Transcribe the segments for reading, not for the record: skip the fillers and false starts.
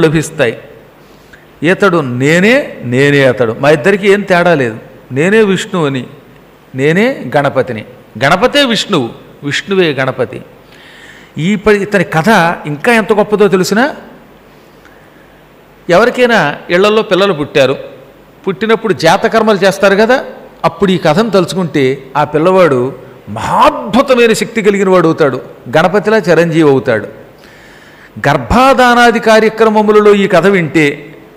లభిస్తాయి. ఇతడు నేనే, నేనే అతడు, మా ఇద్దరికి ఏం తేడా లేదు. నేనే విష్ణువుని, నేనే గణపతిని. గణపతే విష్ణువు, విష్ణువే గణపతి. ఇతని కథ ఇంకా ఎంత గొప్పదో తెలిసినా, ఎవరికైనా ఇళ్లలో పిల్లలు పుట్టారు, పుట్టినప్పుడు జాతకర్మలు చేస్తారు కదా, అప్పుడు ఈ కథను తలుచుకుంటే ఆ పిల్లవాడు మహాద్భుతమైన శక్తి కలిగిన వాడు అవుతాడు, గణపతిలా చిరంజీవి అవుతాడు. గర్భాధానాది కార్యక్రమములలో ఈ కథ వింటే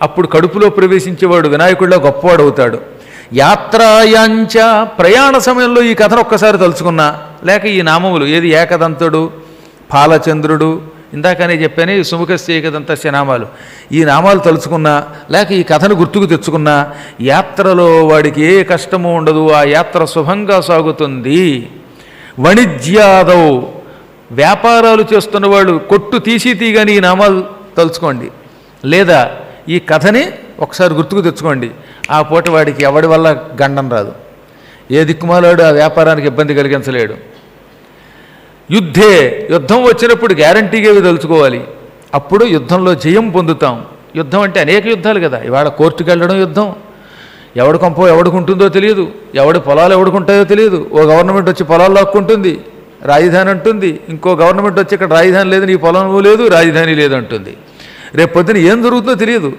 అప్పుడు కడుపులో ప్రవేశించేవాడు వినాయకుడిలో గొప్పవాడు అవుతాడు. యాత్రాయాంచ, ప్రయాణ సమయంలో ఈ కథను ఒక్కసారి తలుచుకున్నా, లేక ఈ నామములు ఏది ఏకదంతుడు, పాలచంద్రుడు, ఇందాకనే చెప్పానే సుముఖస్య ఏకదంతస్య నామాలు, ఈ నామాలు తలుచుకున్నా, లేక ఈ కథను గుర్తుకు తెచ్చుకున్నా యాత్రలో వాడికి ఏ కష్టము ఉండదు, ఆ యాత్ర శుభంగా సాగుతుంది. వాణిజ్యాదౌ, వ్యాపారాలు చేస్తున్న వాళ్ళు కొట్టు తీగాని ఈ నామాలు తలుచుకోండి, లేదా ఈ కథని ఒకసారి గుర్తుకు తెచ్చుకోండి. ఆ పూట వాడికి ఎవడి వల్ల గండం రాదు, ఏ దిక్కుమాలాడు ఆ వ్యాపారానికి ఇబ్బంది కలిగించలేడు. యుద్ధే, యుద్ధం వచ్చినప్పుడు గ్యారంటీగా ఇవి తలుచుకోవాలి, అప్పుడు యుద్ధంలో జయం పొందుతాం. యుద్ధం అంటే అనేక యుద్ధాలు కదా, ఇవాళ కోర్టుకు వెళ్ళడం యుద్ధం, ఎవడి కొంపో ఎవడుకుంటుందో తెలియదు, ఎవడి పొలాలు ఎవడుకుంటాయో తెలియదు. ఓ గవర్నమెంట్ వచ్చి పొలాలు లాక్కుంటుంది, రాజధాని అంటుంది, ఇంకో గవర్నమెంట్ వచ్చి ఇక్కడ రాజధాని లేదు, నీ పొలం లేదు, రాజధాని లేదు అంటుంది. రేపు పొద్దున ఏం జరుగుతుందో తెలియదు,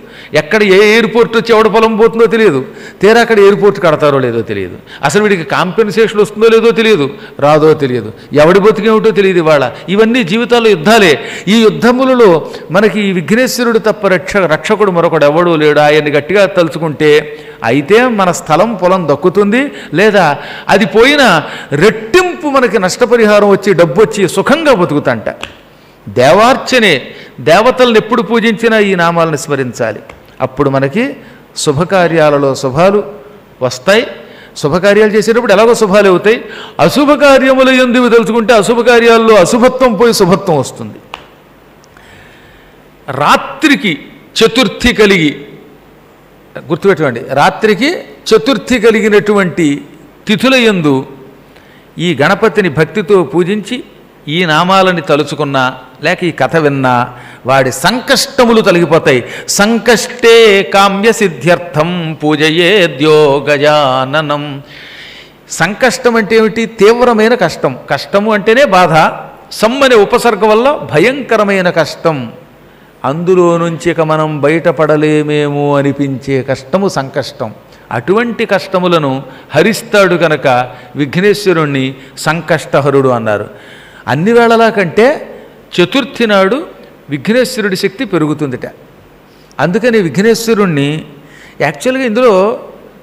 ఎక్కడ ఏ ఎయిర్పోర్ట్ వచ్చి ఎవడ పొలం పోతుందో తెలియదు, తీరా అక్కడ ఎయిర్పోర్ట్ కడతారో లేదో తెలియదు, అసలు వీడికి కాంపెన్సేషన్ వస్తుందో లేదో తెలియదు, రాదో తెలియదు, ఎవడి బతికేమిటో తెలియదు. ఇవాళ ఇవన్నీ జీవితాల్లో యుద్ధాలే. ఈ యుద్ధములలో మనకి ఈ విఘ్నేశ్వరుడు తప్ప రక్షకుడు మరొకడు ఎవడూ లేడు. ఆయన్ని గట్టిగా తలుచుకుంటే అయితే మన స్థలం పొలం దక్కుతుంది, లేదా అది పోయినా రెట్టింపు మనకి నష్టపరిహారం వచ్చి డబ్బు వచ్చి సుఖంగా బతుకుతంట. దేవార్చనే, దేవతలను ఎప్పుడు పూజించినా ఈ నామాలను స్మరించాలి, అప్పుడు మనకి శుభకార్యాలలో శుభాలు వస్తాయి. శుభకార్యాలు చేసేటప్పుడు ఎలాగో శుభాలు అవుతాయి. అశుభకార్యముల యందు తెలుసుకుంటే అశుభకార్యాల్లో అశుభత్వం పోయి శుభత్వం వస్తుంది. రాత్రికి చతుర్థి కలిగి, గుర్తుపెట్టుకోండి, రాత్రికి చతుర్థి కలిగినటువంటి తిథుల యందు ఈ గణపతిని భక్తితో పూజించి ఈ నామాలని తలుచుకున్నా, లేక ఈ కథ విన్నా వాడి సంకష్టములు తొలగిపోతాయి. సంకష్టే కామ్య సిద్ధ్యర్థం పూజయేద్యో గజాననం. సంకష్టం అంటే ఏమిటి? తీవ్రమైన కష్టం. కష్టము అంటేనే బాధ, సమ్మనే ఉపసర్గ వల్ల భయంకరమైన కష్టం, అందులో నుంచి ఇక మనం బయటపడలేమేమో అనిపించే కష్టము సంకష్టం. అటువంటి కష్టములను హరిస్తాడు కనుక విఘ్నేశ్వరుణ్ణి సంకష్టహరుడు అన్నారు. అన్ని వేళలా కంటే చతుర్థి నాడు విఘ్నేశ్వరుడి శక్తి పెరుగుతుందిట. అందుకని విఘ్నేశ్వరుణ్ణి యాక్చువల్గా ఇందులో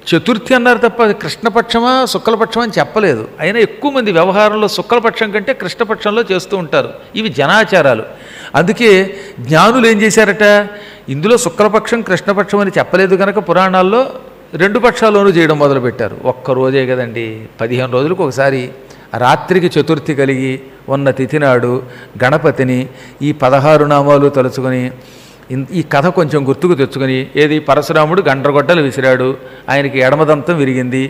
చతుర్థి అన్నారు తప్ప కృష్ణపక్షమా శుక్లపక్షమా అని చెప్పలేదు. అయినా ఎక్కువ మంది వ్యవహారంలో శుక్లపక్షం కంటే కృష్ణపక్షంలో చేస్తూ ఉంటారు. ఇవి జనాచారాలు. అందుకే జ్ఞానులు ఏం చేశారట, ఇందులో శుక్లపక్షం కృష్ణపక్షం అని చెప్పలేదు కనుక పురాణాల్లో రెండు పక్షాల్లోనూ చేయడం మొదలుపెట్టారు. ఒక్కరోజే కదండి, 15 రోజులకు ఒకసారి రాత్రికి చతుర్థి కలిగి ఉన్న తిథి నాడు గణపతిని ఈ 16 నామాలు తలుచుకొని ఈ కథ కొంచెం గుర్తుకు తెచ్చుకొని, ఏది పరశురాముడు గండ్రగొడ్డలు విసిరాడు, ఆయనకి ఎడమదంతం విరిగింది,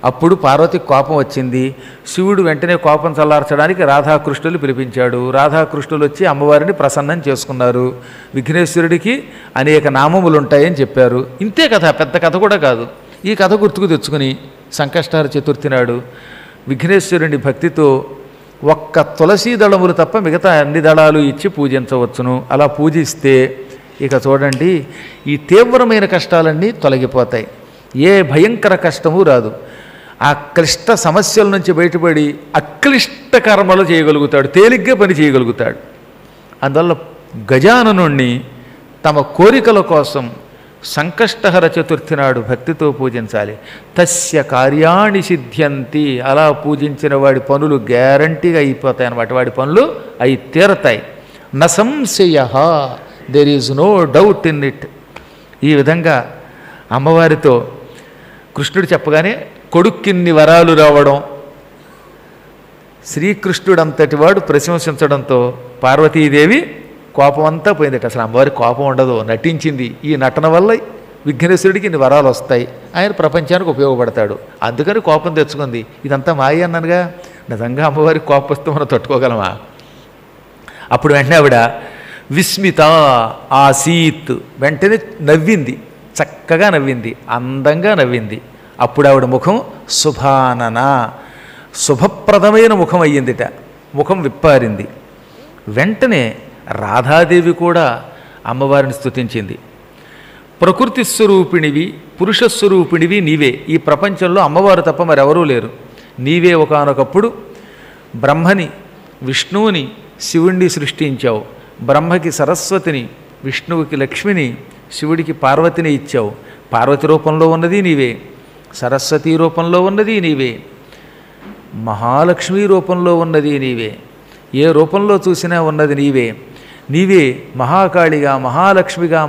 అప్పుడు పార్వతికి కోపం వచ్చింది. శివుడు వెంటనే కోపం చల్లార్చడానికి రాధాకృష్ణులు పిలిపించాడు. రాధాకృష్ణులు వచ్చి అమ్మవారిని ప్రసన్నం చేసుకున్నారు. విఘ్నేశ్వరుడికి అనేక నామములు ఉంటాయని చెప్పారు. ఇంతే కథ, పెద్ద కథ కూడా కాదు. ఈ కథ గుర్తుకు తెచ్చుకుని సంకష్టార చతుర్థి నాడు విఘ్నేశ్వరుని భక్తితో ఒక్క తులసీ దళములు తప్ప మిగతా అన్ని దళాలు ఇచ్చి పూజించవచ్చును. అలా పూజిస్తే ఇక చూడండి, ఈ తీవ్రమైన కష్టాలన్నీ తొలగిపోతాయి, ఏ భయంకర కష్టము రాదు. ఆ క్లిష్ట సమస్యల నుంచి బయటపడి అక్లిష్ట కర్మలు చేయగలుగుతాడు, తేలిగ్గా పని చేయగలుగుతాడు. అందువల్ల గజాననుణ్ణి తమ కోరికల కోసం సంకష్టహర చతుర్థి నాడు భక్తితో పూజించాలి. తస్య కార్యాణి సిద్ధ్యంతి, అలా పూజించిన వాడి పనులు గ్యారంటీగా అయిపోతాయి అన్నమాట, వాడి పనులు అయి తీరతాయి. న సంశయ, there is no doubt in it. ఈ విధంగా అమ్మవారితో కృష్ణుడు చెప్పగానే కొడుక్కిన్ని వరాలు రావడం, శ్రీకృష్ణుడంతటి వాడు ప్రశంసించడంతో పార్వతీదేవి కోపం అంతా పోయిందట. అసలు అమ్మవారి కోపం ఉండదు, నటించింది. ఈ నటన వల్ల విఘ్నేశ్వరుడికి ఇన్ని వరాలు వస్తాయి, ఆయన ప్రపంచానికి ఉపయోగపడతాడు, అందుకని కోపం తెచ్చుకుంది. ఇదంతా మాయ అన్నానుగా, నిజంగా అమ్మవారికి కోపం వస్తే మనం తట్టుకోగలమా? అప్పుడు వెంటనే ఆవిడ విస్మిత ఆసీత్, వెంటనే నవ్వింది, చక్కగా నవ్వింది, అందంగా నవ్వింది. అప్పుడు ఆవిడ ముఖం శుభానన, శుభప్రదమైన ముఖం అయ్యిందిట, ముఖం విప్పారింది. వెంటనే రాధాదేవి కూడా అమ్మవారిని స్తుతించింది. ప్రకృతి స్వరూపిణివి, పురుషస్వరూపిణివి నీవే. ఈ ప్రపంచంలో అమ్మవారు తప్ప మరెవరూ లేరు. నీవే ఒకానొకప్పుడు బ్రహ్మని, విష్ణువుని, శివుణ్ణి సృష్టించావు. బ్రహ్మకి సరస్వతిని, విష్ణువుకి లక్ష్మిని, శివుడికి పార్వతిని ఇచ్చావు. పార్వతి రూపంలో ఉన్నది నీవే, సరస్వతీ రూపంలో ఉన్నది నీవే, మహాలక్ష్మీ రూపంలో ఉన్నది నీవే. ఏ రూపంలో చూసినా ఉన్నది నీవే. నీవే మహాకాళిగా, మహాలక్ష్మిగా,